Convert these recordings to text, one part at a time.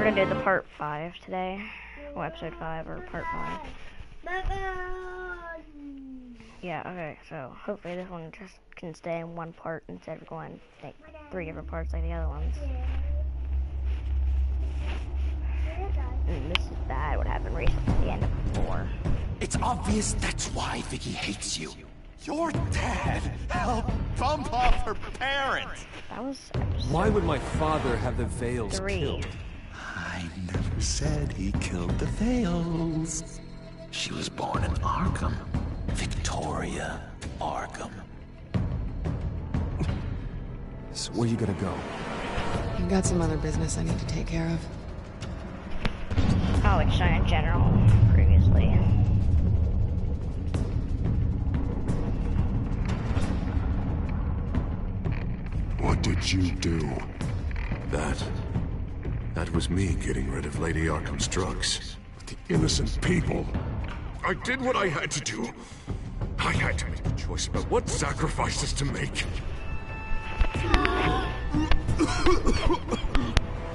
gonna do the part 5 today. Well, episode 5 or part 5. Yeah, okay, so hopefully this one just can stay in one part instead of going like 3 different parts like the other ones. And this is bad what happened recently at the end of 4. It's obvious that's why Vicky hates you. Your dad helped bump off her parents. That was episode Why would my father have the Veils 3. killed? I never said he killed the Veils. She was born in Arkham. Victoria Arkham. So where you gonna go? I've got some other business I need to take care of. Oh, it's shown in general previously. What did you do? That was me getting rid of Lady Arkham's drugs. The innocent people. I did what I had to do. I had to make a choice about what sacrifices to make.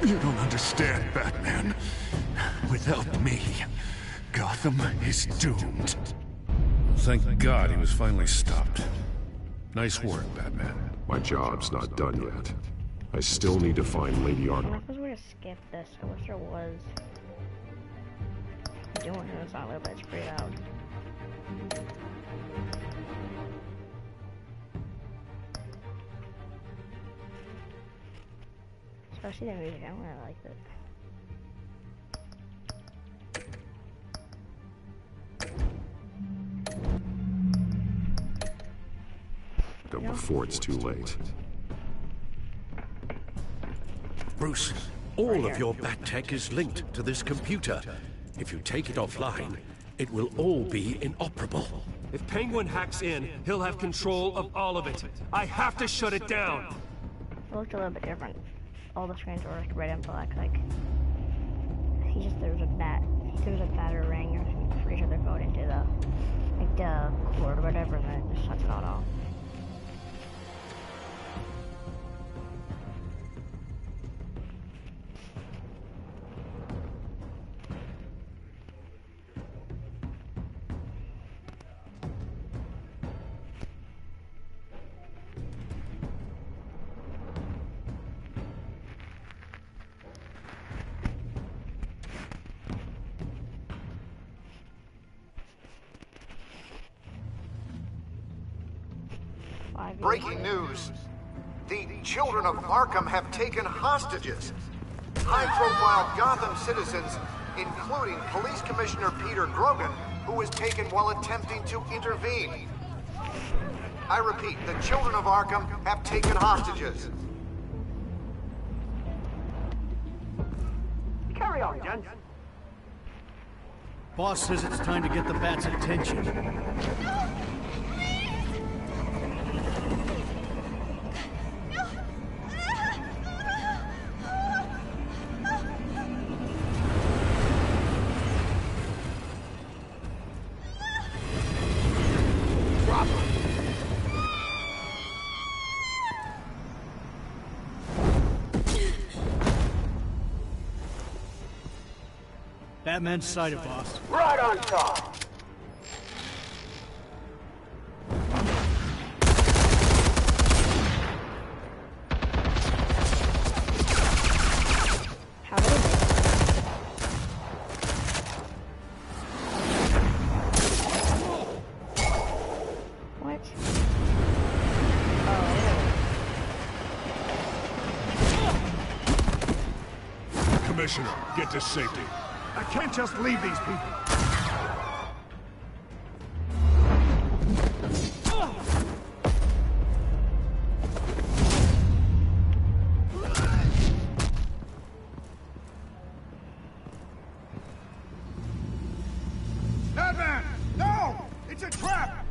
You don't understand, Batman. Without me, Gotham is doomed. Thank God he was finally stopped. Nice work, Batman. My job's not done yet. I still need to find Lady I Arkham. was gonna skip this. I wish there was. I'm doing it. It's not a little bit. It's pretty loud. Especially the music. I don't really like it. Done before it's too late. Bruce, all of your bat tech is linked to this computer. If you take it offline, it will all be inoperable. If Penguin hacks in, he'll have control of all of it. I have to shut it down. It looked a little bit different. All the screens were like red and black. Like he just throws a batter ring or pretty sure they're going into the cord or whatever, and then it just shuts it all off. Breaking news. The children of Arkham have taken hostages. High-profile Gotham citizens, including Police Commissioner Peter Grogan, who was taken while attempting to intervene. I repeat, the children of Arkham have taken hostages. Carry on, gents. Boss says it's time to get the Bat's attention. Batman's sighted, boss. Right on top. How did it? What? Oh. Commissioner, get to safety. I can't just leave these people. Batman! No! It's a trap!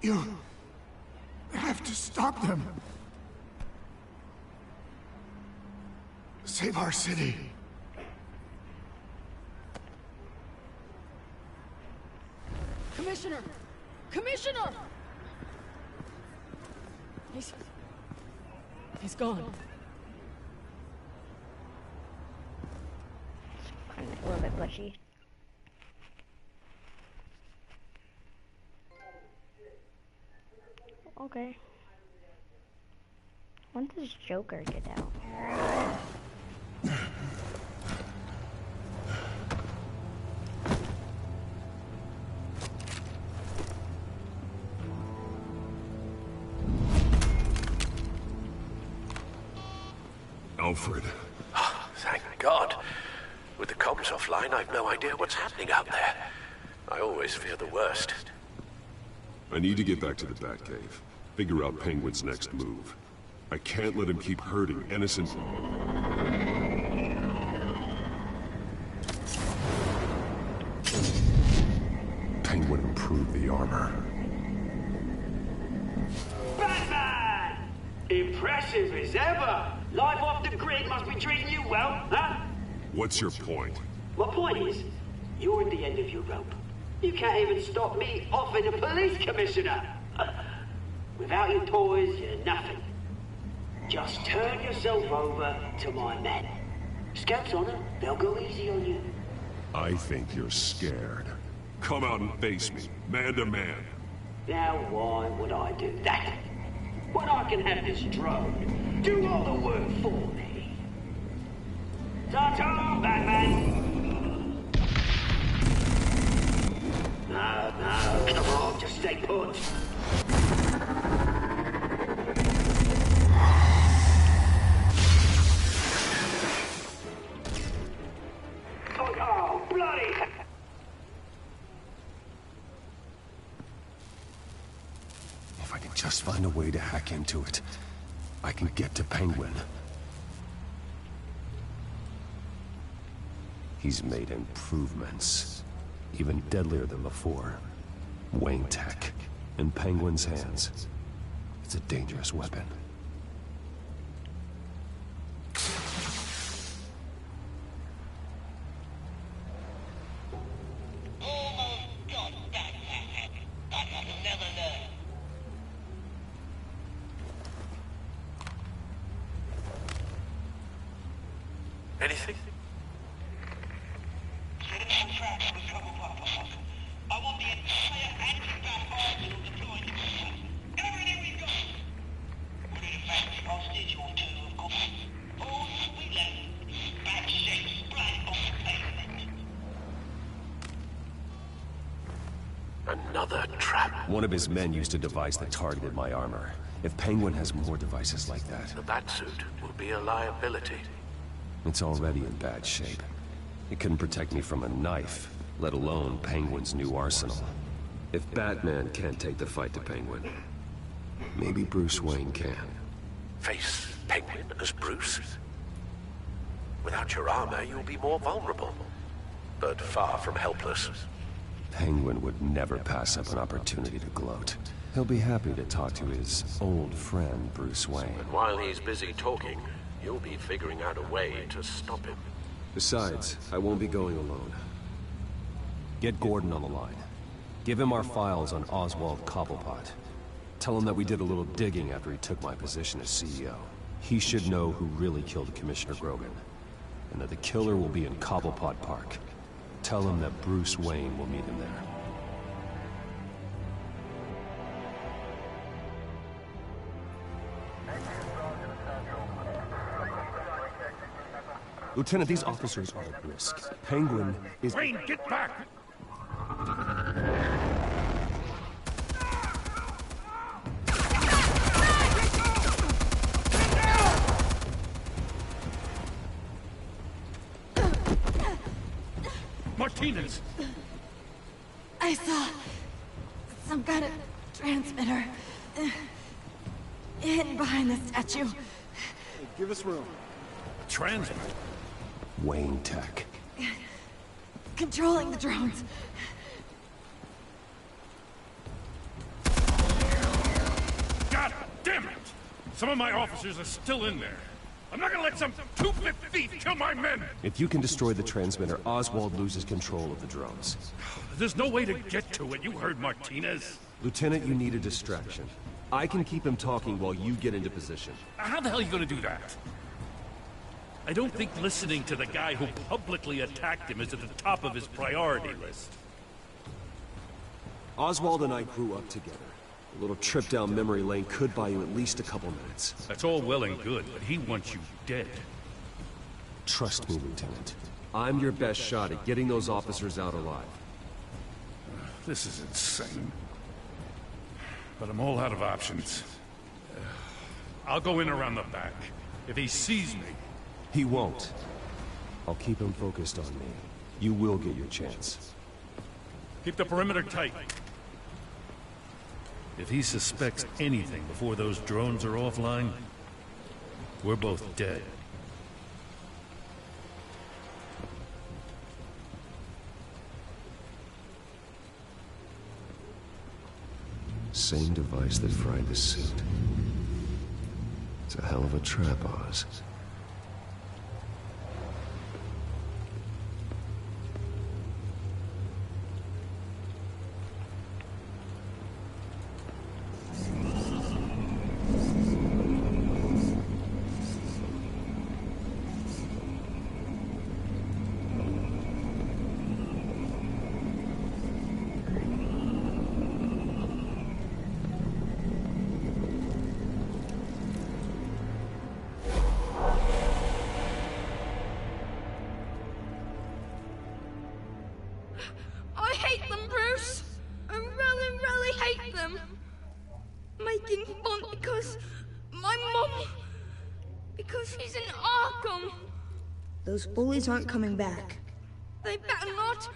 You have to stop them. Save our city. Commissioner! Commissioner! He's gone. Kind of a little bit glitchy. Okay. When does Joker get out? Alfred. Thank God. With the comms offline, I've no idea what's happening out there. I always fear the worst. I need to get back to the Batcave. Figure out Penguin's next move. I can't let him keep hurting innocent... Penguin improved the armor. BatMan! Impressive as ever! Life off the grid must be treating you well, huh? What's your point? My point is, you're at the end of your rope. You can't even stop me offing a police commissioner. Without your toys, you're nothing. Just turn yourself over to my men. Scouts on it, they'll go easy on you. I think you're scared. Come out and face me, man to man. Now why would I do that? When I can have this drone do all the work for me. Ta-ta, BatMan! No, come on, just stay put. Oh, bloody! If I can just find a way to hack into it, I can get to Penguin. He's made improvements, even deadlier than before. Wayne Tech, in Penguin's hands. It's a dangerous weapon. Anything? I want the entire anti-bat arsenal deployed. Everything we've got. We're in a factory hostage or two, of course. All we left is bad shape splat on the pavement. Another trap. One of his men used a device that targeted my armor. If Penguin has more devices like that... The Batsuit will be a liability. It's already in bad shape. It couldn't protect me from a knife, let alone Penguin's new arsenal. If Batman can't take the fight to Penguin, maybe Bruce Wayne can. Face Penguin as Bruce? Without your armor, you'll be more vulnerable, but far from helpless. Penguin would never pass up an opportunity to gloat. He'll be happy to talk to his old friend, Bruce Wayne. And while he's busy talking, you'll be figuring out a way to stop him. Besides, I won't be going alone. Get Gordon on the line. Give him our files on Oswald Cobblepot. Tell him that we did a little digging after he took my position as CEO. He should know who really killed Commissioner Grogan, and that the killer will be in Cobblepot Park. Tell him that Bruce Wayne will meet him there. Lieutenant, these officers are at risk. Penguin is... Wayne, get back! Martinez! I saw some kind of transmitter hidden behind the statue. Hey, give us room. Transmit? Wayne Tech. Controlling the drones. Some of my officers are still in there. I'm not gonna let some two-bit thief kill my men! If you can destroy the transmitter, Oswald loses control of the drones. There's no way to get to it. You heard Martinez. Lieutenant, you need a distraction. I can keep him talking while you get into position. How the hell are you gonna do that? I don't think listening to the guy who publicly attacked him is at the top of his priority list. Oswald and I grew up together. A little trip down memory lane could buy you at least a couple minutes. That's all well and good, but he wants you dead. Trust me, Lieutenant. I'm your best shot at getting those officers out alive. This is insane. But I'm all out of options. I'll go in around the back. If he sees me... He won't. I'll keep him focused on me. You will get your chance. Keep the perimeter tight. If he suspects anything before those drones are offline, we're both dead. Same device that fried the suit. It's a hell of a trap, Oz. Making fun because my mom... because she's in Arkham. Those bullies aren't coming back. They better not.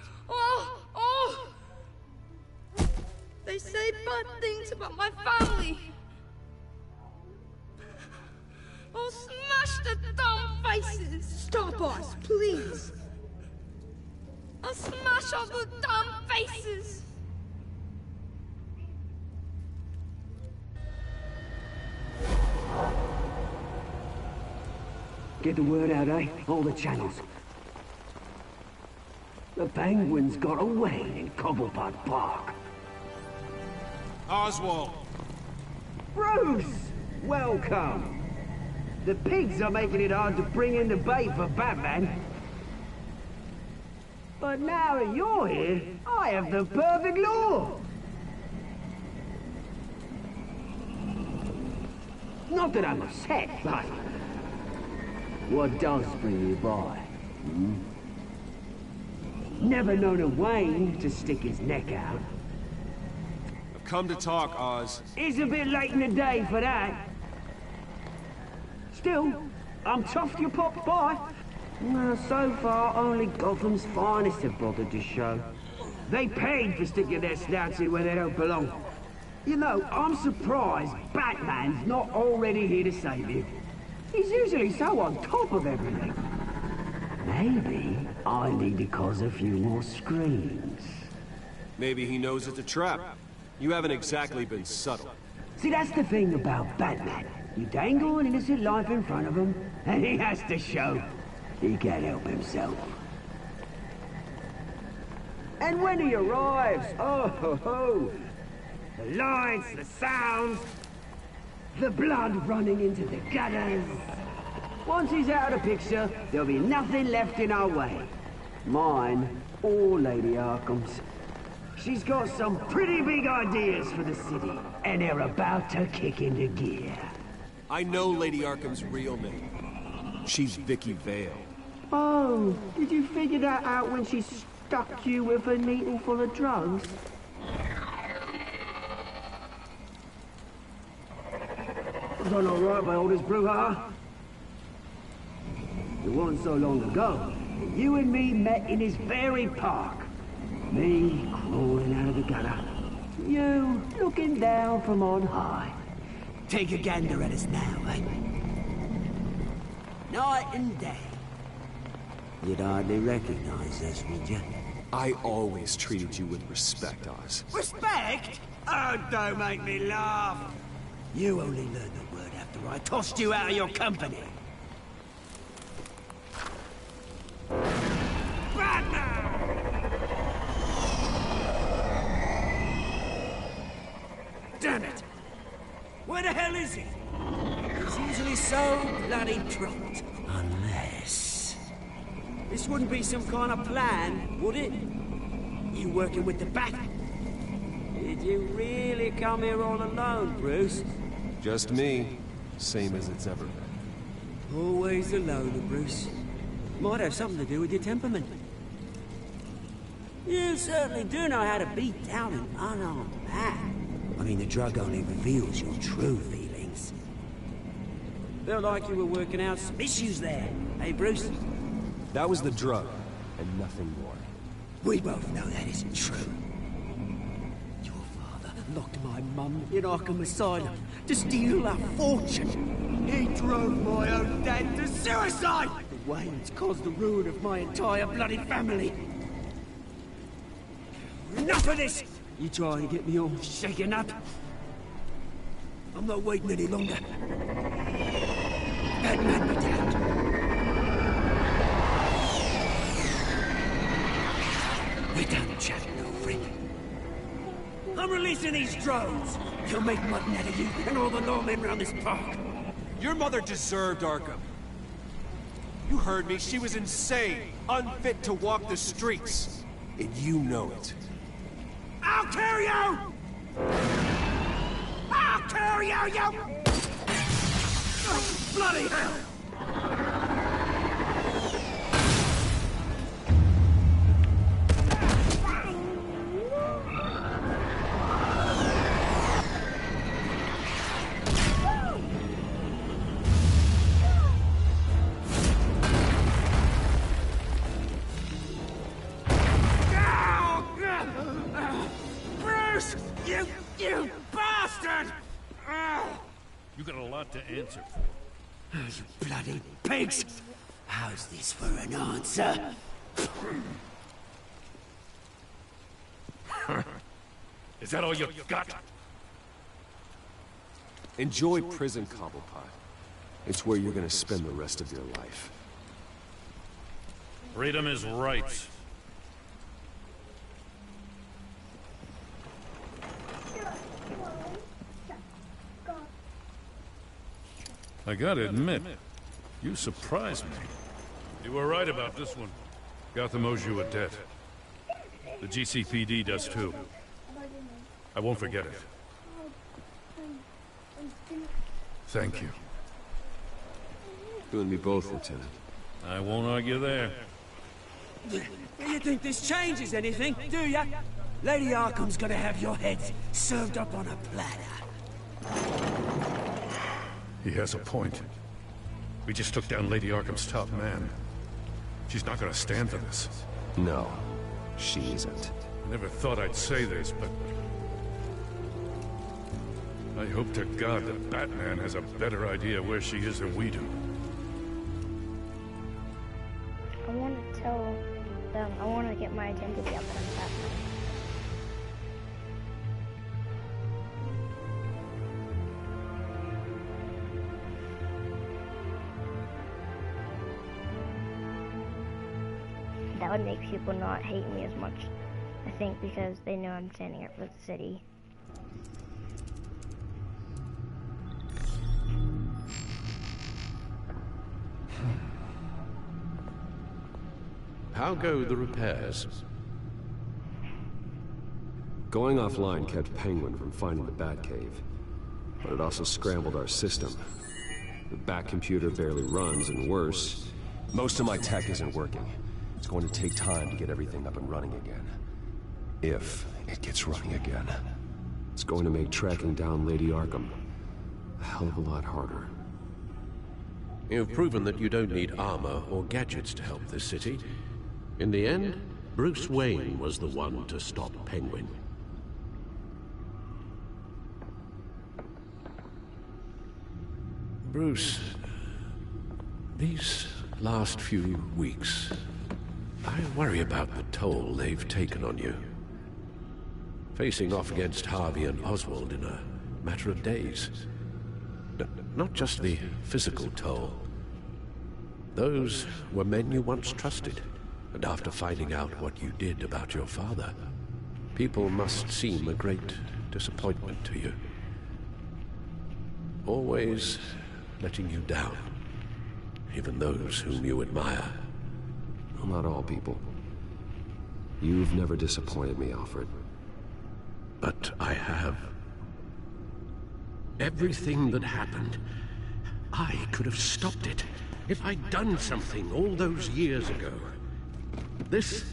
They say bad things about my family. I'll smash the dumb faces. Stop us, please. I'll smash all the dumb faces. Get the word out, eh? All the channels. The Penguins got away in Cobblepot Park. Oswald! Bruce! Welcome! The pigs are making it hard to bring in the bait for BatMan. But now that you're here, I have the perfect lure! Not that I'm upset, but... what does bring you by? Never known a Wayne to stick his neck out. I've come to talk, Oz. It's a bit late in the day for that. Still, I'm chuffed you popped by. Well, so far, only Gotham's finest have bothered to show. They paid for sticking their snouts in where they don't belong. You know, I'm surprised BatMan's not already here to save you. He's usually so on top of everything. Maybe I need to cause a few more screams. Maybe he knows it's a trap. You haven't exactly been subtle. See, that's the thing about BatMan. You dangle an innocent life in front of him, and he has to show he can't help himself. And when he arrives, oh ho ho! The lights, the sounds, the blood running into the gutters. Once he's out of the picture, there'll be nothing left in our way. Mine or Lady Arkham's. She's got some pretty big ideas for the city, and they're about to kick into gear. I know Lady Arkham's real name. She's Vicky Vale. Oh, did you figure that out when she stuck you with a needle full of drugs? Done all right by all this brouhaha. It wasn't so long ago that you and me met in this very park. Me crawling out of the gutter. You looking down from on high. Take a gander at us now, eh? Night and day. You'd hardly recognize us, would you? I always treated you with respect, Oz. Respect? Oh, don't make me laugh. You only learn the word after after I tossed you out of your company. BatMan! Damn it! Where the hell is he? He's usually so bloody prompt. Unless... This wouldn't be some kind of plan, would it? You working with the Bat? Did you really come here all alone, Bruce? Just me. Same as it's ever been. Always alone, Bruce. Might have something to do with your temperament. You certainly do know how to beat down an unarmed man. I mean, the drug only reveals your true feelings. Felt like you were working out some issues there, eh, Bruce? That was the drug, and nothing more. We both know that isn't true. Your father locked my mum in Arkham Asylum to steal a fortune. He drove my own dad to suicide! The Waynes caused the ruin of my entire bloody family. Enough of this! You trying to get me all shaken up? I'm not waiting any longer. BatMan, be damned. We're done chatting, old friend. I'm releasing these drones. You'll make mutton out of you and all the lawmen around this park. Your mother deserved Arkham. You heard me. She was insane, unfit to walk the streets. And you know it. I'll kill you! I'll kill you, you... Oh, bloody hell! You bastard! You got a lot to answer for. Oh, you bloody pigs! How's this for an answer? Is that all you got? Enjoy prison, Cobblepot. It's where you're gonna spend the rest of your life. Freedom is rights. I gotta admit, you surprised me. You were right about this one. Gotham owes you a debt. The GCPD does too. I won't forget it. Thank you. You and me both, Lieutenant. I won't argue there. You think this changes anything, do ya? Lady Arkham's gonna have your heads served up on a platter. He has a point. We just took down Lady Arkham's top man. She's not gonna stand for this. No, she isn't. I never thought I'd say this, but... I hope to God that BatMan has a better idea where she is than we do. I want to tell them, I want to get my identity up on Batman. That would make people not hate me as much, I think, because they know I'm standing up for the city. How go the repairs? Going offline kept Penguin from finding the Batcave, but it also scrambled our system. The Bat computer barely runs, and worse, most of my tech isn't working. It's going to take time to get everything up and running again. If it gets running again. It's going to make tracking down Lady Arkham a hell of a lot harder. You've proven that you don't need armor or gadgets to help this city. In the end, Bruce Wayne was the one to stop Penguin. Bruce, these last few weeks, I worry about the toll they've taken on you. Facing off against Harvey and Oswald in a matter of days. Not just the physical toll. Those were men you once trusted, and after finding out what you did about your father, people must seem a great disappointment to you. Always letting you down, even those whom you admire. Well, not all people. You've never disappointed me, Alfred. But I have. Everything that happened, I could have stopped it if I'd done something all those years ago. This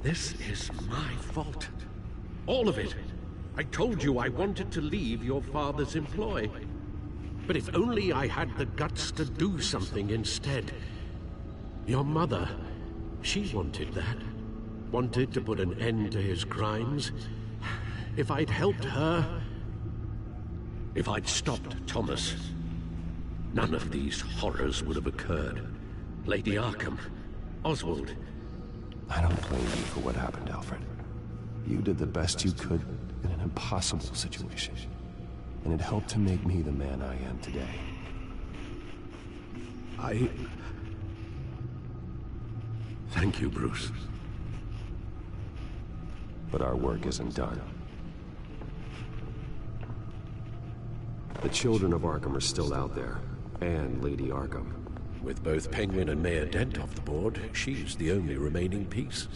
is my fault. All of it. I told you I wanted to leave your father's employ. But if only I had the guts to do something instead. Your mother, she wanted that. Wanted to put an end to his crimes. If I'd helped her, if I'd stopped Thomas, none of these horrors would have occurred. Lady Arkham, Oswald. I don't blame you for what happened, Alfred. You did the best you could in an impossible situation. And it helped to make me the man I am today. Thank you, Bruce. But our work isn't done. The children of Arkham are still out there, and Lady Arkham. With both Penguin and Mayor Dent off the board, she's the only remaining piece.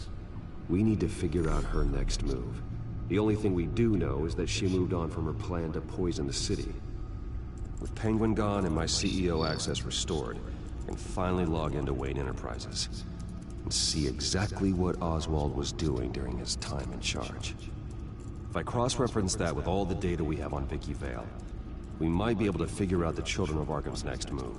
We need to figure out her next move. The only thing we do know is that she moved on from her plan to poison the city. With Penguin gone and my CEO access restored, I can finally log into Wayne Enterprises and see exactly what Oswald was doing during his time in charge. If I cross-reference that with all the data we have on Vicky Vale, we might be able to figure out the Children of Arkham's next move.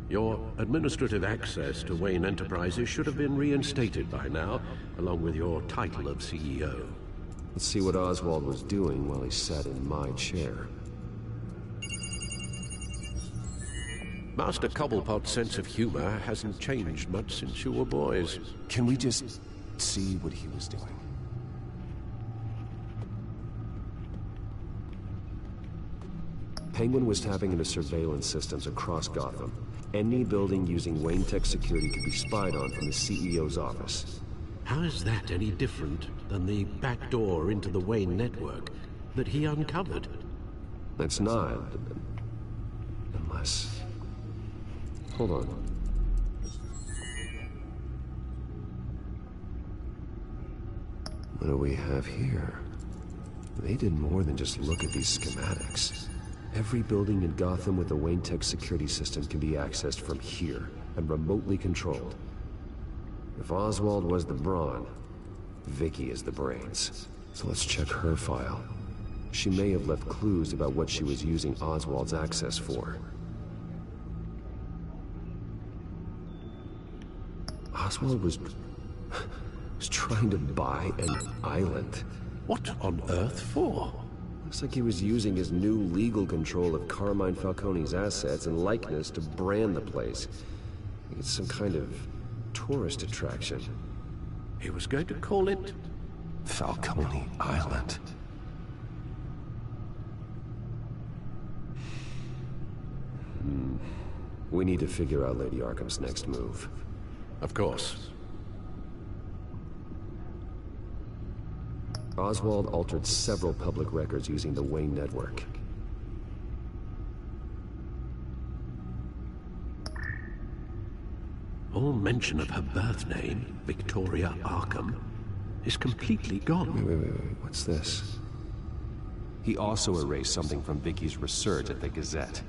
Your administrative access to Wayne Enterprises should have been reinstated by now, along with your title of CEO. Let's see what Oswald was doing while he sat in my chair. Master Cobblepot's sense of humor hasn't changed much since you were boys. Can we just see what he was doing? Penguin was tapping into surveillance systems across Gotham. Any building using Wayne Tech security could be spied on from the CEO's office. How is that any different than the back door into the Wayne network that he uncovered? That's not. Unless... Hold on. What do we have here? They did more than just look at these schematics. Every building in Gotham with the Wayne Tech security system can be accessed from here and remotely controlled. If Oswald was the brawn, Vicky is the brains. So let's check her file. She may have left clues about what she was using Oswald's access for. Oswald was trying to buy an island. What on earth for? Looks like he was using his new legal control of Carmine Falcone's assets and likeness to brand the place. It's some kind of tourist attraction. He was going to call it... Falcone Island. We need to figure out Lady Arkham's next move. Of course. Oswald altered several public records using the Wayne network. All mention of her birth name, Victoria Arkham, is completely gone. Wait. What's this? He also erased something from Vicky's research at the Gazette.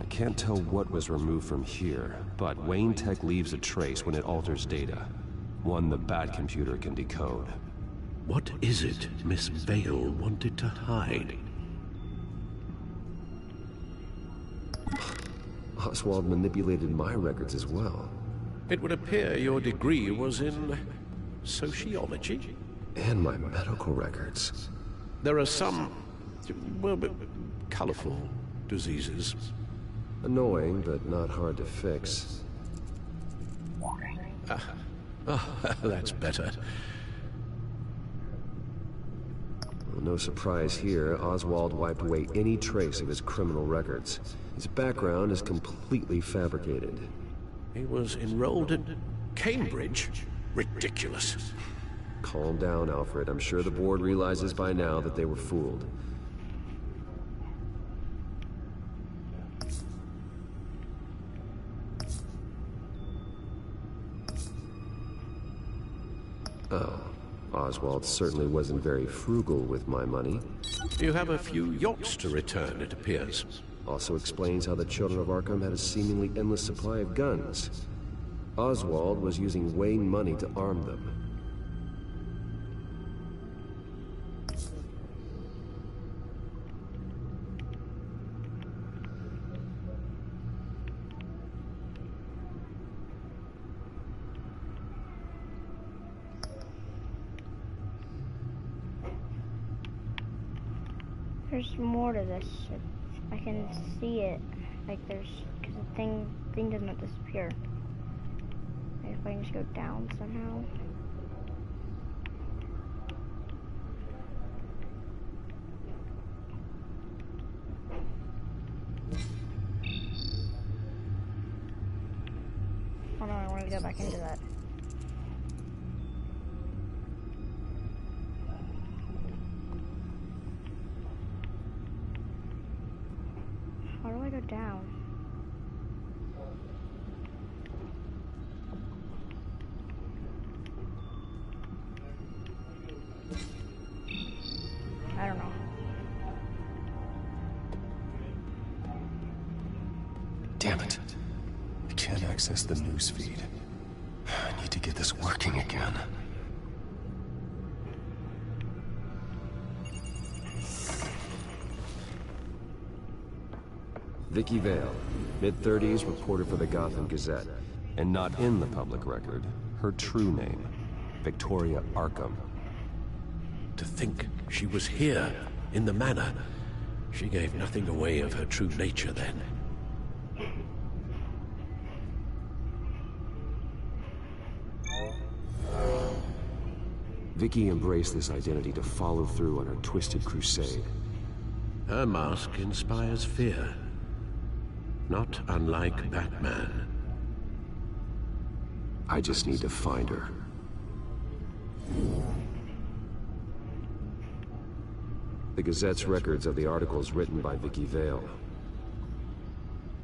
I can't tell what was removed from here, but Wayne Tech leaves a trace when it alters data. One the Bat computer can decode. What is it Miss Vale wanted to hide? Oswald manipulated my records as well. It would appear your degree was in... sociology? And my medical records. There are some... well, colorful diseases. Annoying, but not hard to fix. That's better. No surprise here, Oswald wiped away any trace of his criminal records. His background is completely fabricated. He was enrolled at Cambridge? Ridiculous. Calm down, Alfred. I'm sure the board realizes by now that they were fooled. Oh, Oswald certainly wasn't very frugal with my money. You have a few yachts to return, it appears. Also explains how the Children of Arkham had a seemingly endless supply of guns. Oswald was using Wayne money to arm them. There's more to this. I can see it. Like there's, because the thing doesn't disappear. Maybe if I can just go down somehow. Oh no, I want to go back into that. How do I go down? I don't know. Damn it. I can't access the news feed. I need to get this working again. Vicky Vale, mid-30s, reporter for the Gotham Gazette. And not in the public record, her true name, Victoria Arkham. To think she was here, in the manor. She gave nothing away of her true nature then. Vicky embraced this identity to follow through on her twisted crusade. Her mask inspires fear. Not unlike BatMan. I just need to find her. The Gazette's records of the articles written by Vicky Vale.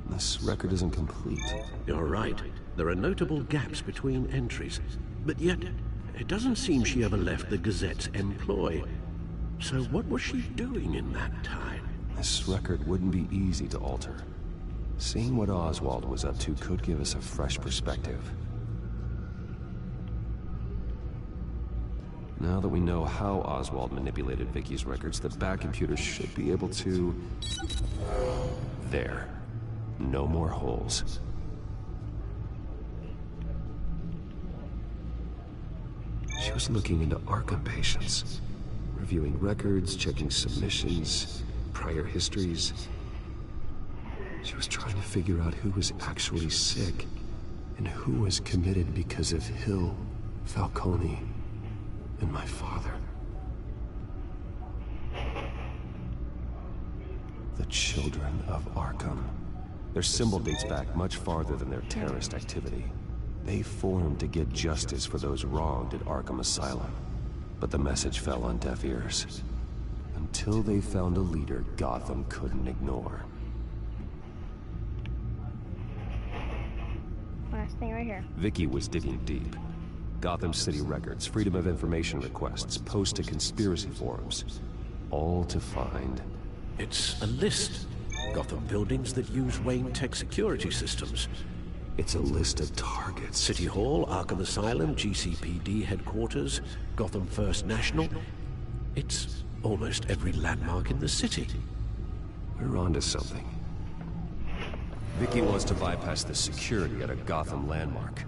This record isn't complete. You're right. There are notable gaps between entries. But yet, it doesn't seem she ever left the Gazette's employ. So what was she doing in that time? This record wouldn't be easy to alter. Seeing what Oswald was up to could give us a fresh perspective. Now that we know how Oswald manipulated Vicky's records, the Bat computer should be able to... There. No more holes. She was looking into Arkham patients, reviewing records, checking submissions, prior histories. She was trying to figure out who was actually sick and who was committed because of Hill, Falcone, and my father. The Children of Arkham. Their symbol dates back much farther than their terrorist activity. They formed to get justice for those wronged at Arkham Asylum. But the message fell on deaf ears. Until they found a leader Gotham couldn't ignore. Last thing right here. Vicky was digging deep. Gotham City records, Freedom of Information requests, posts to conspiracy forums. All to find... It's a list. Gotham buildings that use Wayne Tech security systems. It's a list of targets. City Hall, Arkham Asylum, GCPD headquarters, Gotham First National. It's almost every landmark in the city. We're onto something. Vicky wants to bypass the security at a Gotham landmark.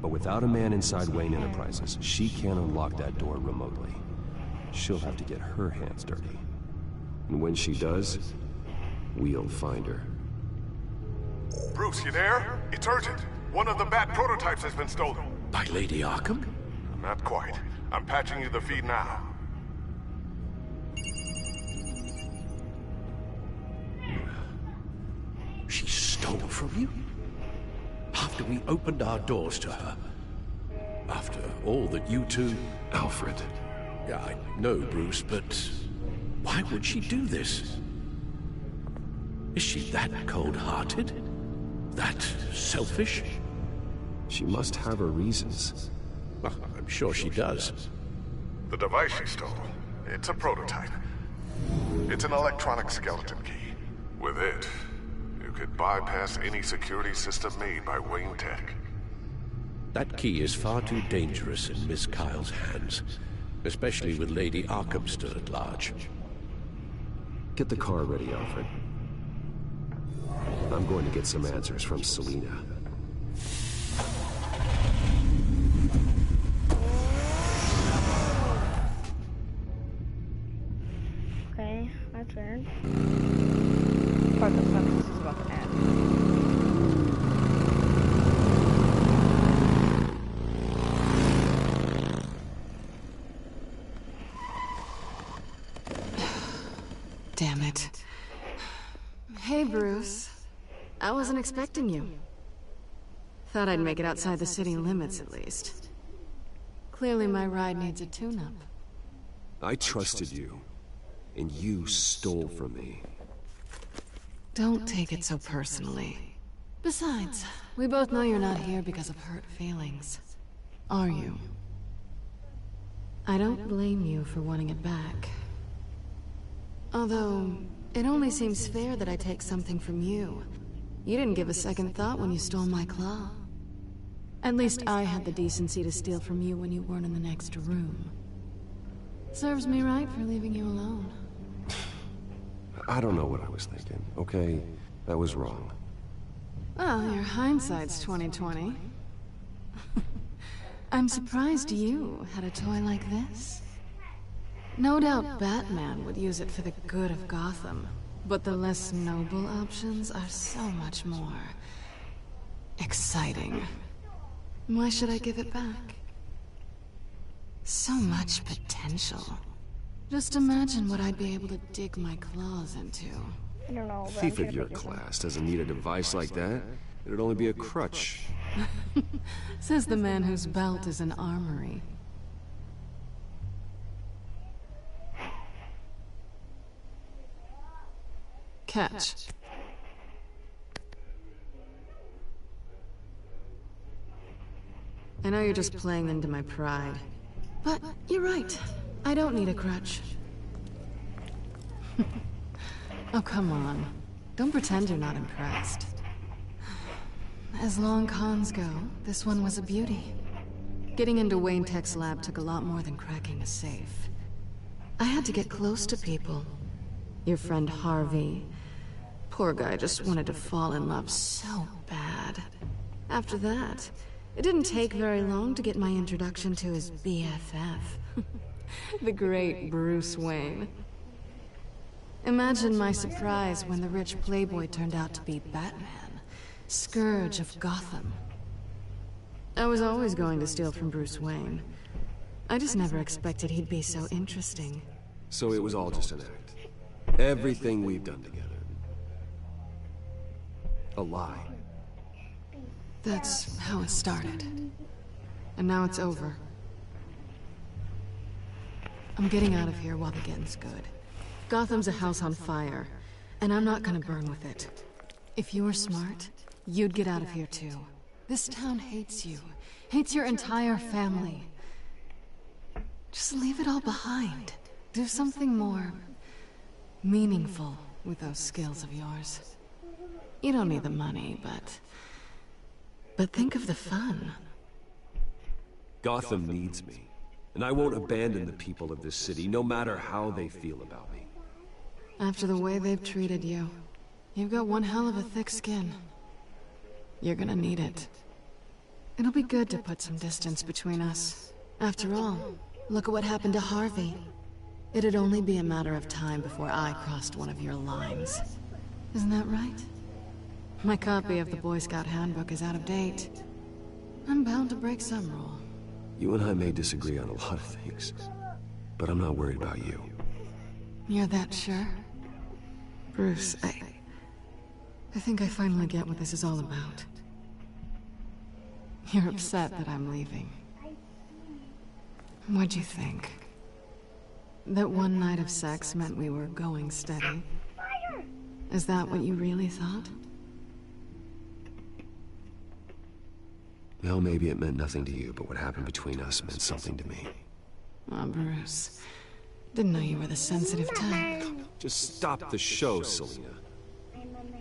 But without a man inside Wayne Enterprises, she can't unlock that door remotely. She'll have to get her hands dirty. And when she does, we'll find her. Bruce, you there? It's urgent. One of the Bat prototypes has been stolen. By Lady Arkham? Not quite. I'm patching you the feed now. from you? After we opened our doors to her? After all that you two... Alfred. Yeah, I know, Bruce, but why would she do this? Is she that cold-hearted? That selfish? She must have her reasons. Well, I'm sure she does. The device she stole, it's a prototype. It's an electronic skeleton key. With it, you could bypass any security system made by Wayne Tech. That key is far too dangerous in Miss Kyle's hands, especially with Lady Arkham still at large. Get the car ready, Alfred. I'm going to get some answers from Selina. Okay, my turn. Part of the sentence is about to end. Damn it. Hey, Bruce. I wasn't expecting you. Thought I'd make it outside the city limits, at least. Clearly my ride needs a tune-up. I trusted you, and you stole from me. Don't take it so personally. Besides, we both know you're not here because of hurt feelings. Are you? I don't blame you for wanting it back. Although, it only seems fair that I take something from you. You didn't give a second thought when you stole my claw. At least I had the decency to steal from you when you weren't in the next room. Serves me right for leaving you alone. I don't know what I was thinking, okay? That was wrong. Well, your hindsight's 20/20. I'm surprised you had a toy like this. No doubt BatMan would use it for the good of Gotham, but the less noble options are so much more exciting. Why should I give it back? So much potential. Just imagine what I'd be able to dig my claws into. I don't know. A thief of your class doesn't need a device like that. It'd only be a crutch. Says the man whose belt is an armory. Catch. I know you're just playing into my pride, but you're right. I don't need a crutch. Oh, come on. Don't pretend you're not impressed. As long cons go, this one was a beauty. Getting into Wayne Tech's lab took a lot more than cracking a safe. I had to get close to people. Your friend Harvey. Poor guy just wanted to fall in love so bad. After that, it didn't take very long to get my introduction to his BFF. The great Bruce Wayne. Imagine my surprise when the rich playboy turned out to be BatMan, Scourge of Gotham. I was always going to steal from Bruce Wayne. I just never expected he'd be so interesting. So it was all just an act. Everything we've done together. A lie. That's how it started. And now it's over. I'm getting out of here while the getting's good. Gotham's a house on fire, and I'm not gonna burn with it. If you were smart, you'd get out of here too. This town hates you. Hates your entire family. Just leave it all behind. Do something more meaningful with those skills of yours. You don't need the money, but think of the fun. Gotham needs me, and I won't abandon the people of this city, no matter how they feel about me. After the way they've treated you, you've got one hell of a thick skin. You're gonna need it. It'll be good to put some distance between us. After all, look at what happened to Harvey. It'd only be a matter of time before I crossed one of your lines. Isn't that right? My copy of the Boy Scout Handbook is out of date. I'm bound to break some rule. You and I may disagree on a lot of things, but I'm not worried about you. You're that sure? Bruce, I think I finally get what this is all about. You're upset that I'm leaving. What'd you think? That one night of sex meant we were going steady? Is that what you really thought? Well, maybe it meant nothing to you, but what happened between us meant something to me. Oh, Bruce. Didn't know you were the sensitive type. Just stop the show, Selina.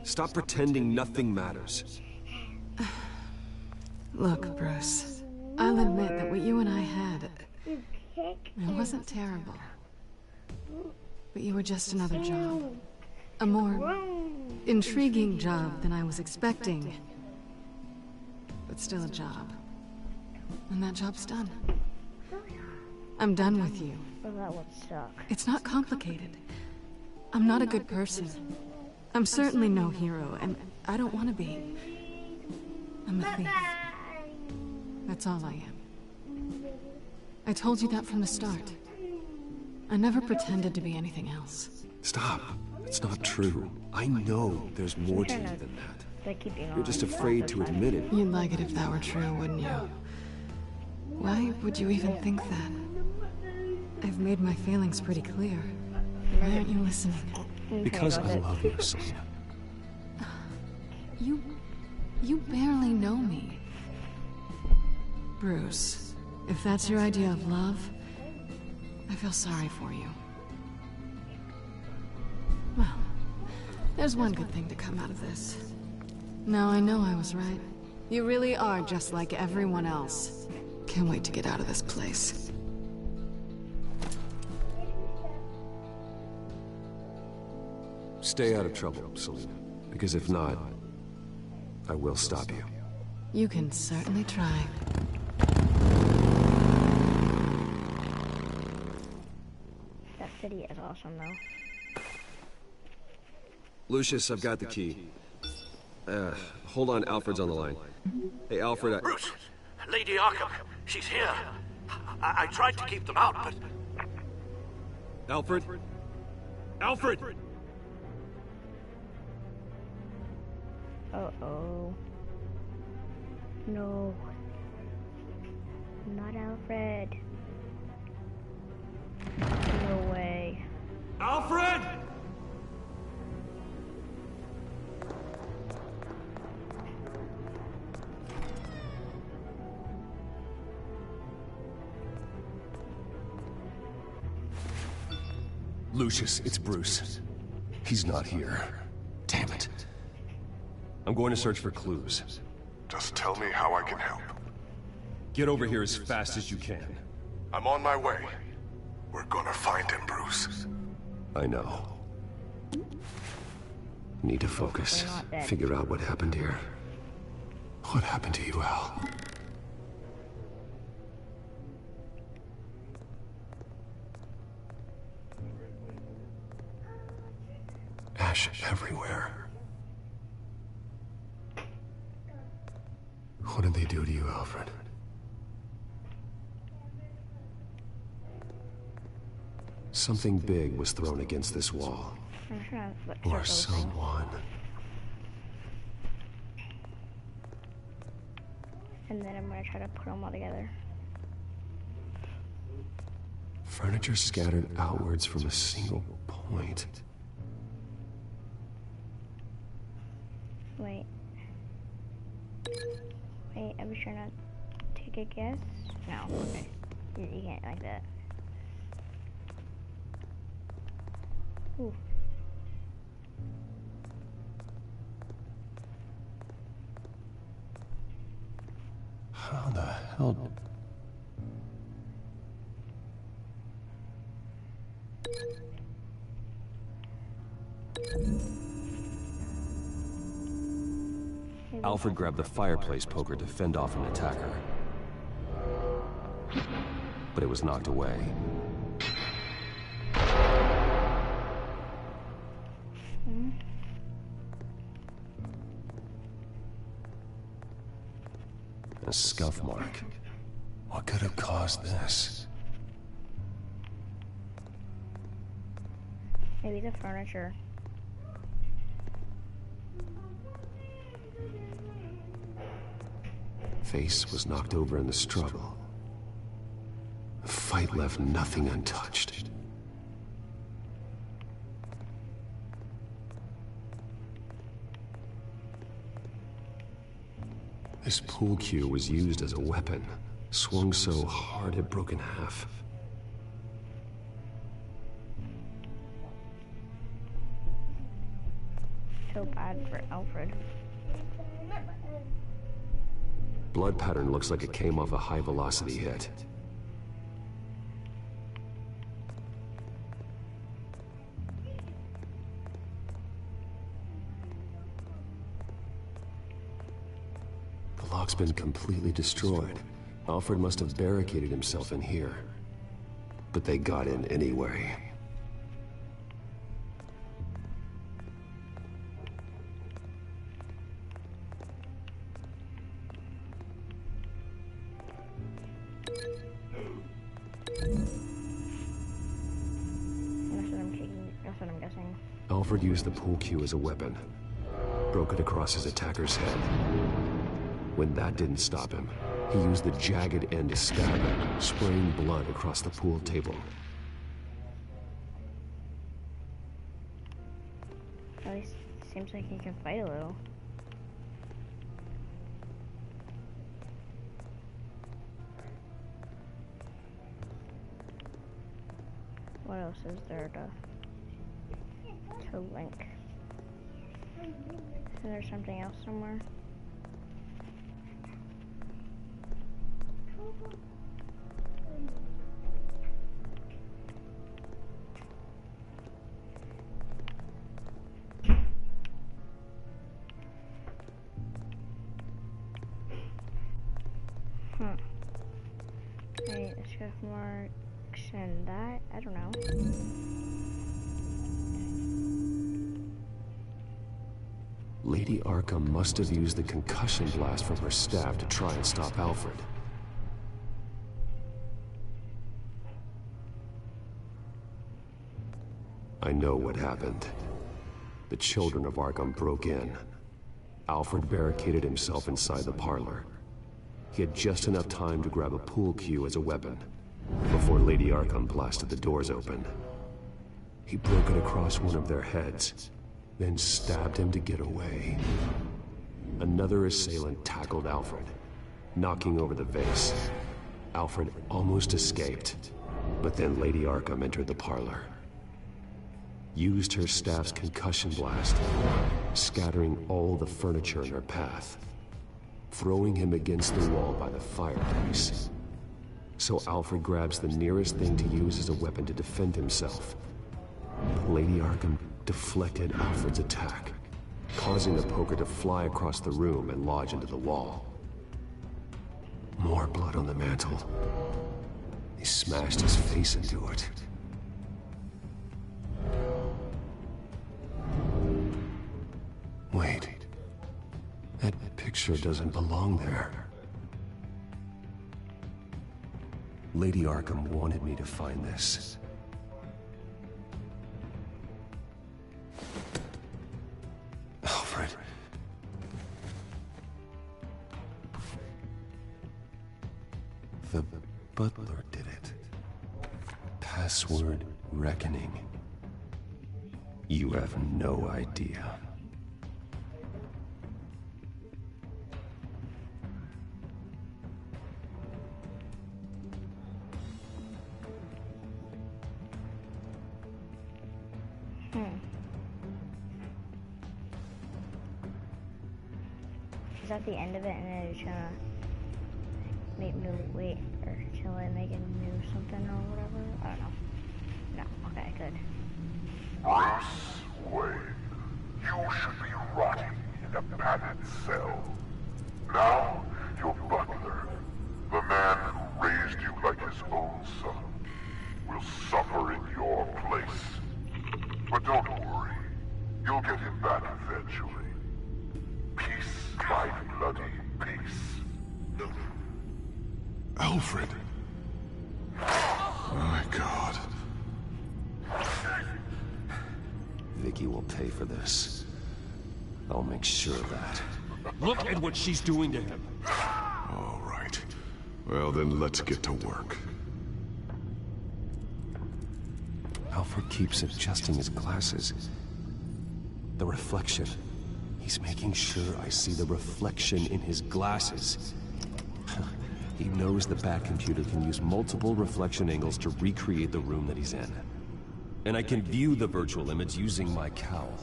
Stop pretending nothing matters. Look, Bruce. I'll admit that what you and I had... it wasn't terrible. But you were just another job. A more intriguing job than I was expecting. But still a job. And that job's done. I'm done with you. Well, that would suck. It's not complicated. I'm not a good person. I'm certainly no hero, and I don't want to be. I'm a thief. That's all I am. I told you that from the start. I never pretended to be anything else. Stop. It's not true. I know there's more to you than that. You're just afraid to admit it. You'd like it if that were true, wouldn't you? Why would you even think that? I've made my feelings pretty clear. Why aren't you listening? Because I love you, Selina. You barely know me. Bruce, if that's your idea of love, I feel sorry for you. Well, there's one good thing to come out of this. Now I know I was right. You really are just like everyone else. Can't wait to get out of this place. Stay out of trouble, Selina. Because if not, I will stop you. You can certainly try. That city is awesome, though. Lucius, I've got the key. Hold on, Alfred's on the line. Hey, Alfred, Bruce! Lady Arkham, she's here. I tried to keep them out, but... Alfred? Alfred! Uh-oh. No. Not Alfred. No way. Alfred! Lucius, it's Bruce. He's not here. Damn it. I'm going to search for clues. Just tell me how I can help. Get over here as fast as you can. I'm on my way. We're gonna find him, Bruce. I know. Need to focus. Figure out what happened here. What happened to you, Al? Ash everywhere. What did they do to you, Alfred? Something big was thrown against this wall. Or someone. And then I'm gonna try to put them all together. Furniture scattered outwards from a single point. Wait. Wait, are we trying to take a guess? No, okay. You can't like that. Ooh. How the hell? Alfred grabbed the fireplace poker to fend off an attacker. But it was knocked away. A scuff mark. What could have caused this? Maybe the furniture. Face was knocked over in the struggle. The fight left nothing untouched. This pool cue was used as a weapon, swung so hard it broke in half. So bad for Alfred. Blood pattern looks like it came off a high-velocity hit. The lock's been completely destroyed. Alfred must have barricaded himself in here. But they got in anyway. That's what I'm guessing. Alfred used the pool cue as a weapon. Broke it across his attacker's head. When that didn't stop him, he used the jagged end to stab him, spraying blood across the pool table. At least it seems like he can fight a little. What else is there to link? Is there something else somewhere? Wait, let's go more and that. I don't know. Lady Arkham must have used the concussion blast from her staff to try and stop Alfred. I know what happened. The children of Arkham broke in. Alfred barricaded himself inside the parlor. He had just enough time to grab a pool cue as a weapon before Lady Arkham blasted the doors open. He broke it across one of their heads, then stabbed him to get away. Another assailant tackled Alfred, knocking over the vase. Alfred almost escaped, but then Lady Arkham entered the parlor. Used her staff's concussion blast, scattering all the furniture in her path, throwing him against the wall by the fireplace. So Alfred grabs the nearest thing to use as a weapon to defend himself. But Lady Arkham deflected Alfred's attack, causing the poker to fly across the room and lodge into the wall. More blood on the mantle. He smashed his face into it. Wait. That picture doesn't belong there. Lady Arkham wanted me to find this. Alfred. The butler did it. Password reckoning. You have no idea. Is that the end of it, and then it's gonna make me wait or till I make a new something or whatever? I don't know. No. Okay, good. Bruce Wayne, you should be rotting in a padded cell. Now, your butler, the man who raised you like his own son, will suffer in your place. But don't worry, you'll get him back eventually. Peace, my bloody peace. Alfred. My God. Vicky will pay for this. I'll make sure of that. Look at what she's doing to him. All right. Well, then let's get to work. Alfred keeps adjusting his glasses. The reflection. He's making sure I see the reflection in his glasses. He knows the Bat computer can use multiple reflection angles to recreate the room that he's in. And I can view the virtual image using my cowl.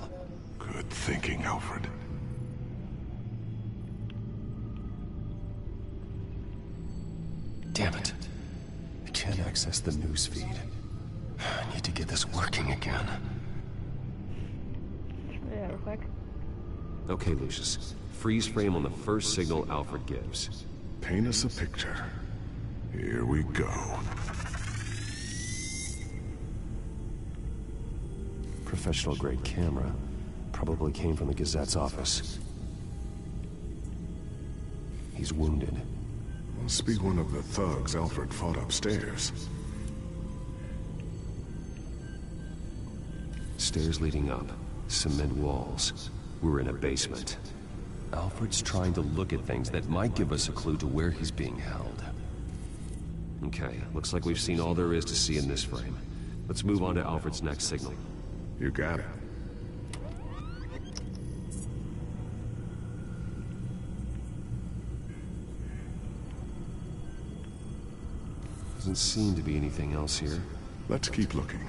Good thinking, Alfred. Damn it. I can't access the news feed. I need to get this working again. Yeah, real quick. Okay, Lucius. Freeze frame on the first signal Alfred gives. Paint us a picture. Here we go. Professional-grade camera. Probably came from the Gazette's office. He's wounded. Must be one of the thugs Alfred fought upstairs. Stairs leading up. Cement walls. We're in a basement. Alfred's trying to look at things that might give us a clue to where he's being held. Okay, looks like we've seen all there is to see in this frame. Let's move on to Alfred's next signal. You got it. Doesn't seem to be anything else here. Let's keep looking.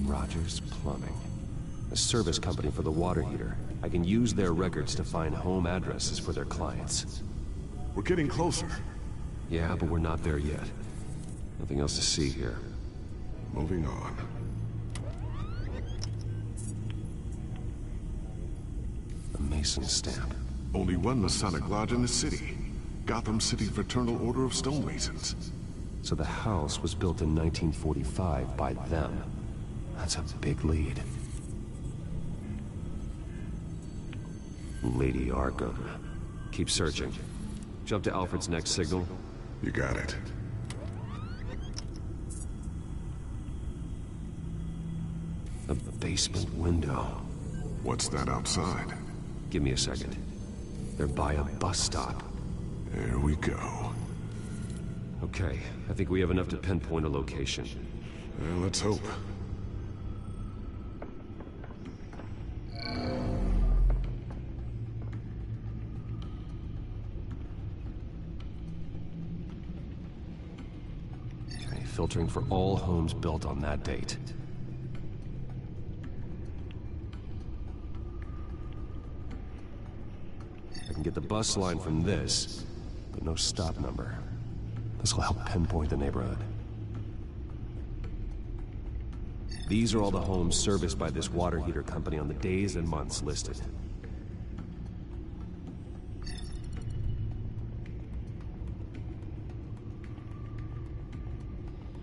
Rogers Plumbing. A service company for the water heater. I can use their records to find home addresses for their clients. We're getting closer. Yeah, but we're not there yet. Nothing else to see here. Moving on. A Mason stamp. Only one Masonic lodge in the city. Gotham City Fraternal Order of Stonemasons. So the house was built in 1945 by them. That's a big lead. Lady Arkham. Keep searching. Jump to Alfred's next signal. You got it. A basement window. What's that outside? Give me a second. They're by a bus stop. There we go. Okay, I think we have enough to pinpoint a location. Well, let's hope. Okay, filtering for all homes built on that date. I can get the bus line from this, but no stop number. This will help pinpoint the neighborhood. These are all the homes serviced by this water heater company on the days and months listed.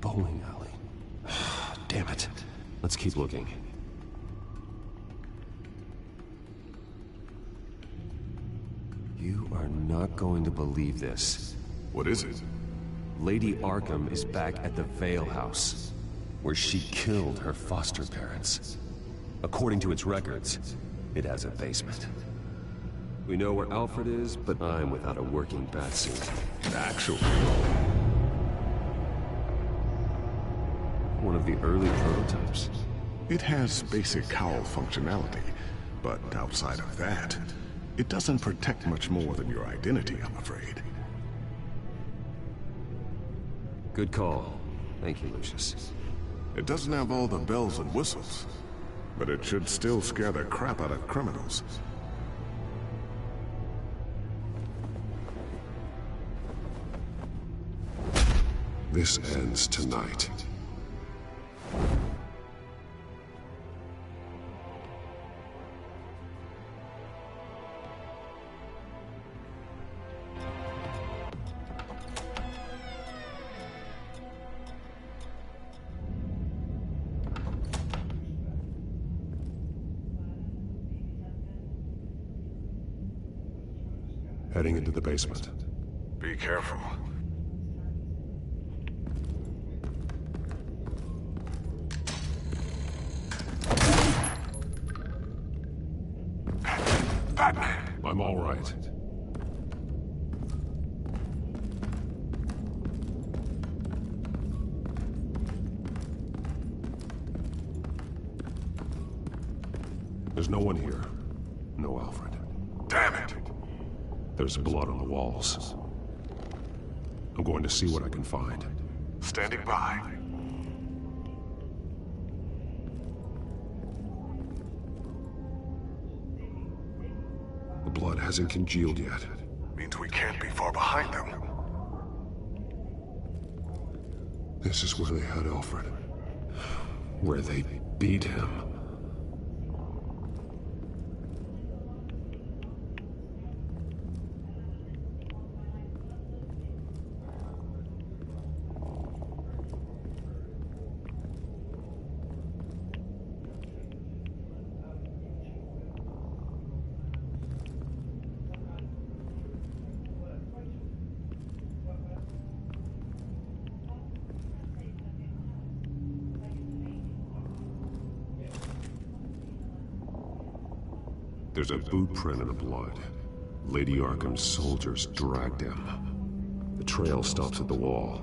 Bowling alley. Damn it. Let's keep looking. You are not going to believe this. What is it? Lady Arkham is back at the Vale House, where she killed her foster parents. According to its records, it has a basement. We know where Alfred is, but I'm without a working batsuit. Actually. One of the early prototypes. It has basic cowl functionality, but outside of that, it doesn't protect much more than your identity, I'm afraid. Good call. Thank you, Lucius. It doesn't have all the bells and whistles, but it should still scare the crap out of criminals. This ends tonight. Heading into the basement. Be careful. Batman! I'm all right. There's no one here. No Alfred. Damn it! There's blood on the walls. I'm going to see what I can find. Standing by. The blood hasn't congealed yet. Means we can't be far behind them. This is where they had Alfred. Where they beat him. There's a boot print in the blood. Lady Arkham's soldiers dragged him. The trail stops at the wall.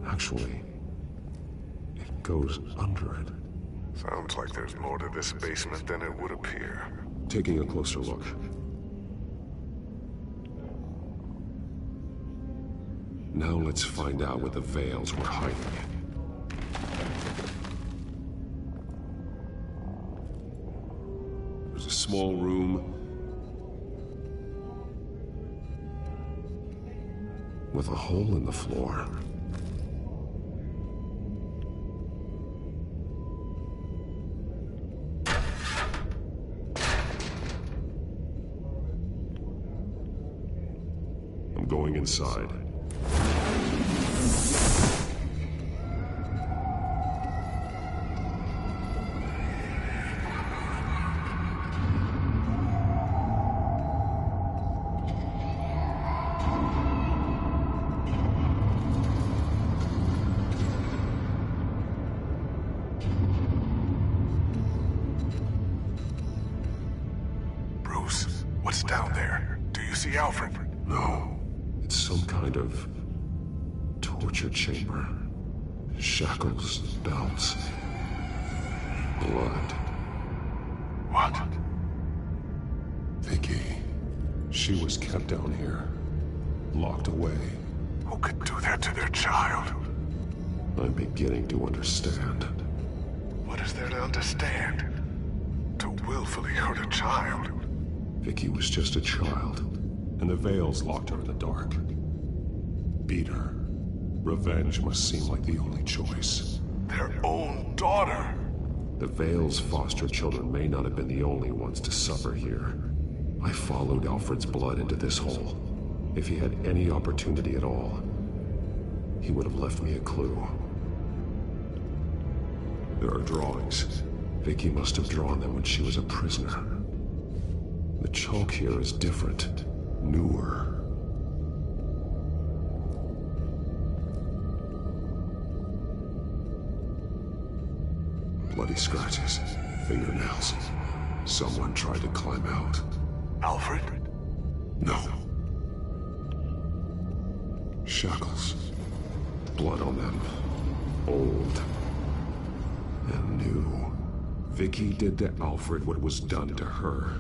Actually, it goes under it. Sounds like there's more to this basement than it would appear. Taking a closer look. Now let's find out what the Veils were hiding. There's a small room with a hole in the floor. I'm going inside. Bruce, what's down there? Do you see Alfred? No. It's some kind of torture chamber. Shackles, belts, blood. What? Vicky. She was kept down here. Locked away. Who could do that to their child? I'm beginning to understand. What is there to understand? To willfully hurt a child? Vicky was just a child, and the Veils locked her in the dark. Beat her. Revenge must seem like the only choice. Their own daughter! The Veils' foster children may not have been the only ones to suffer here. I followed Alfred's blood into this hole. If he had any opportunity at all, he would have left me a clue. There are drawings. Vicky must have drawn them when she was a prisoner. The chalk here is different, newer. Bloody scratches, fingernails. Someone tried to climb out. Alfred? No. Shackles. Blood on them. Old. And new. Vicky did to Alfred what was done to her.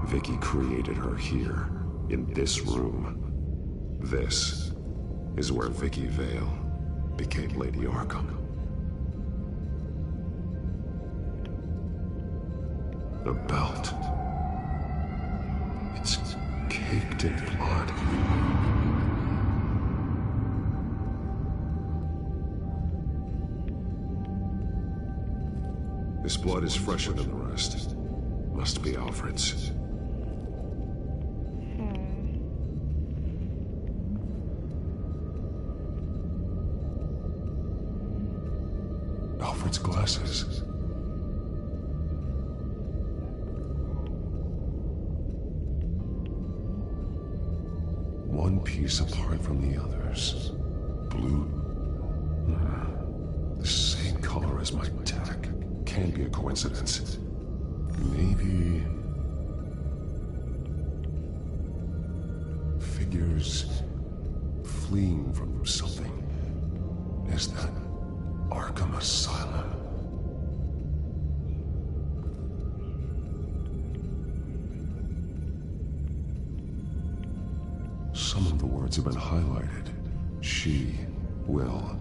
Vicky created her here, in this room. This is where Vicky Vale became Lady Arkham. The belt. It's caked in blood. This blood is fresher than the rest. Must be Alfred's. Alfred's glasses. One piece apart from the others. Blue? The same color as my tech. Can't be a coincidence. Maybe... figures fleeing from something. Is that Arkham Asylum? Some of the words have been highlighted. She will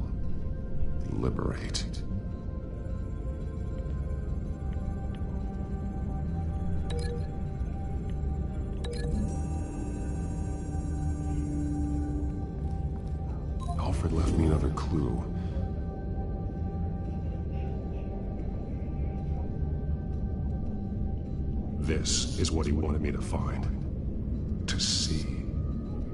liberate. Alfred left me another clue. This is what he wanted me to find. To see.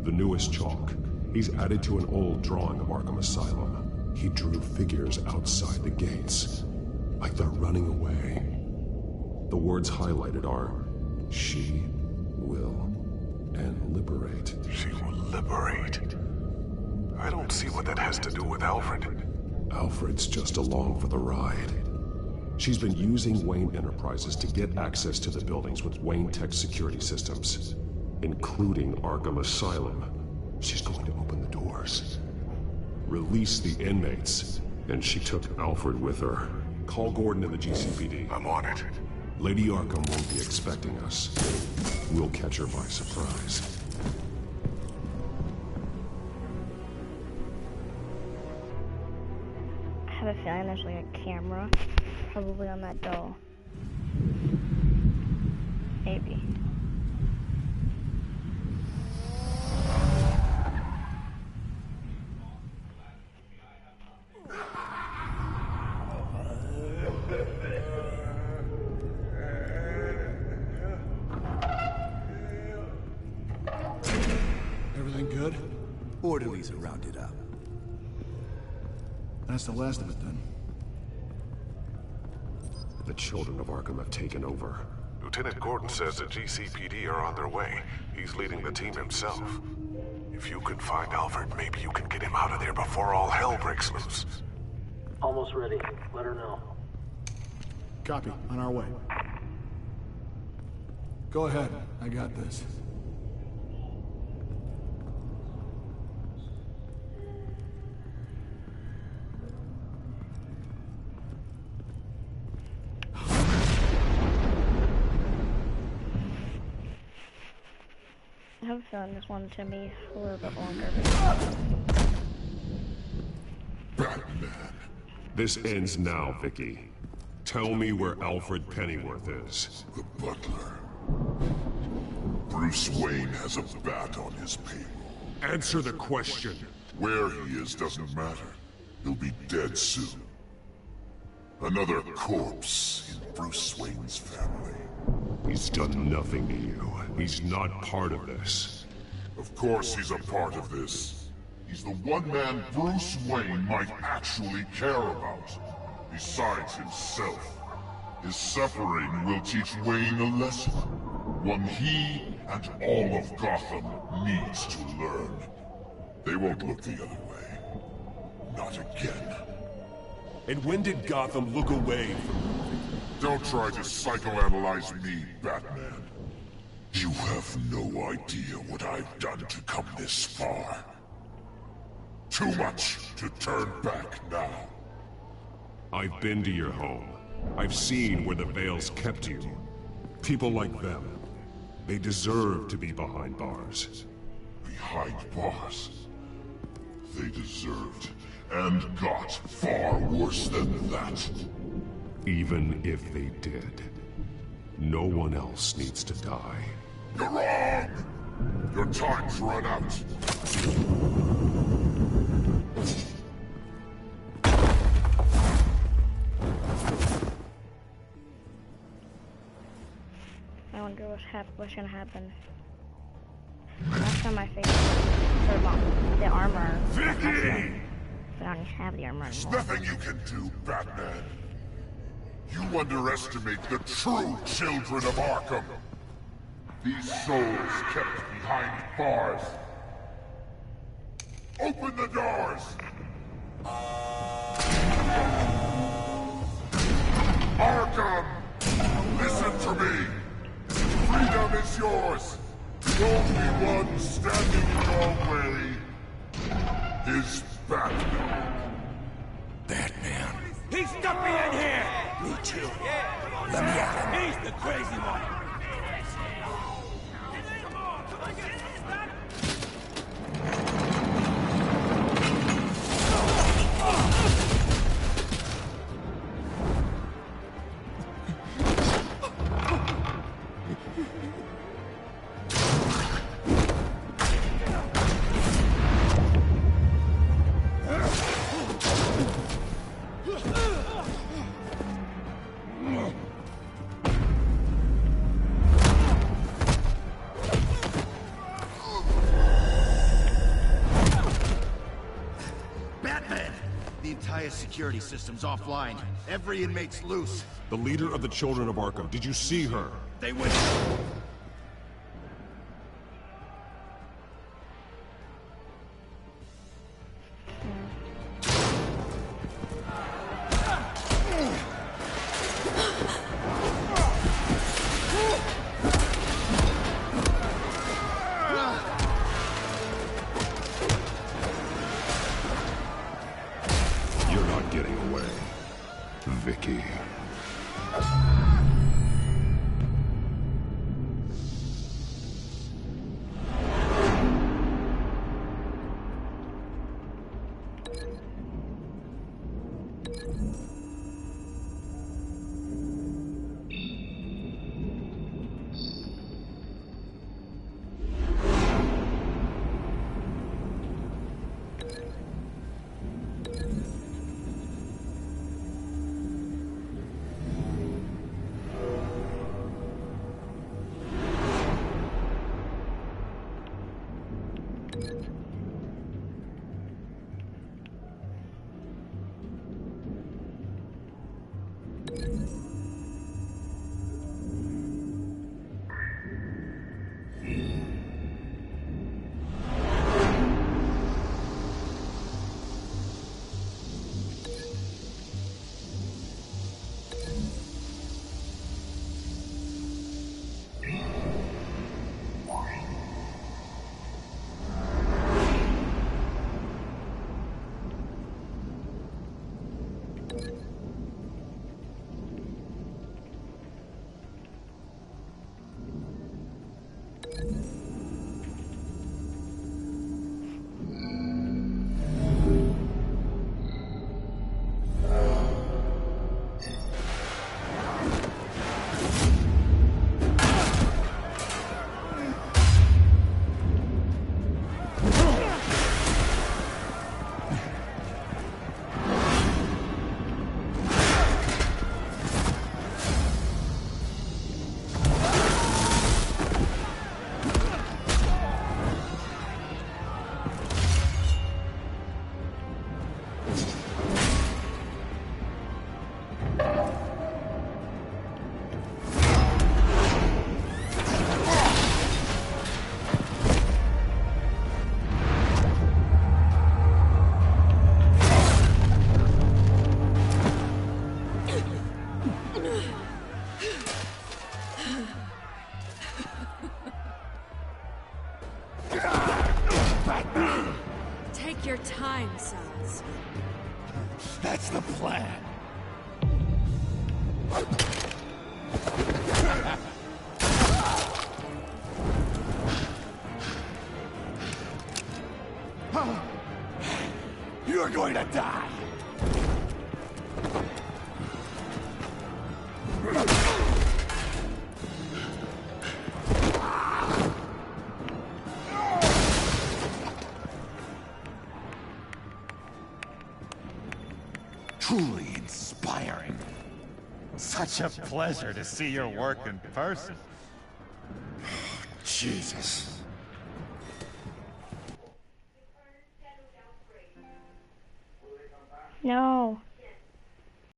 The newest chalk. He's added to an old drawing of Arkham Asylum. He drew figures outside the gates. Like they're running away. The words highlighted are... She will and liberate. She will liberate. I don't see what that has to do with Alfred. Alfred's just along for the ride. She's been using Wayne Enterprises to get access to the buildings with Wayne Tech security systems, including Arkham Asylum. She's going to open the doors, release the inmates, and she took Alfred with her. Call Gordon and the GCPD. I'm on it. Lady Arkham won't be expecting us. We'll catch her by surprise. I have a feeling there's like a camera probably on that doll. Maybe. Everything good? Orderlies are rounded up. That's the last of it then. The children of Arkham have taken over. Lieutenant Gordon says the GCPD are on their way. He's leading the team himself. If you can find Alfred, maybe you can get him out of there before all hell breaks loose. Almost ready. Let her know. Copy. On our way. Go ahead. I got this. I have a feeling this one's gonna be a little bit longer. BatMan. This ends now, Vicky. Tell me where Alfred Pennyworth is. The butler. Bruce Wayne has a bat on his payroll. Answer the question. Where he is doesn't matter. He'll be dead soon. Another corpse in Bruce Wayne's family. He's done nothing to you. He's not part of this. Of course he's a part of this. He's the one man Bruce Wayne might actually care about. Besides himself. His suffering will teach Wayne a lesson. One he and all of Gotham needs to learn. They won't look the other way. Not again. And when did Gotham look away from... Don't try to psychoanalyze me, Batman. You have no idea what I've done to come this far. Too much to turn back now. I've been to your home. I've seen where the Veils kept you. People like them. They deserve to be behind bars. Behind bars? They deserved and got far worse than that. Even if they did, no one else needs to die. You're wrong! Your time's run out. I wonder what's gonna happen. Last time I faced the armor. Vicky! But I don't have the armor There's anymore. nothing you can do, Batman. You underestimate the true children of Arkham. These souls kept behind bars. Open the doors! Arkham! Listen to me! Freedom is yours! The only one standing in your way is Batman. Batman. He stuck me in here! Me too. Let me out. He's the crazy one. Security system's offline. Every inmate's loose. The leader of the Children of Arkham. Did you see her? They went... Vicky. Take your time, sons. That's the plan. You're going to die. Truly inspiring. Such a pleasure to see your work in person. Jesus. No.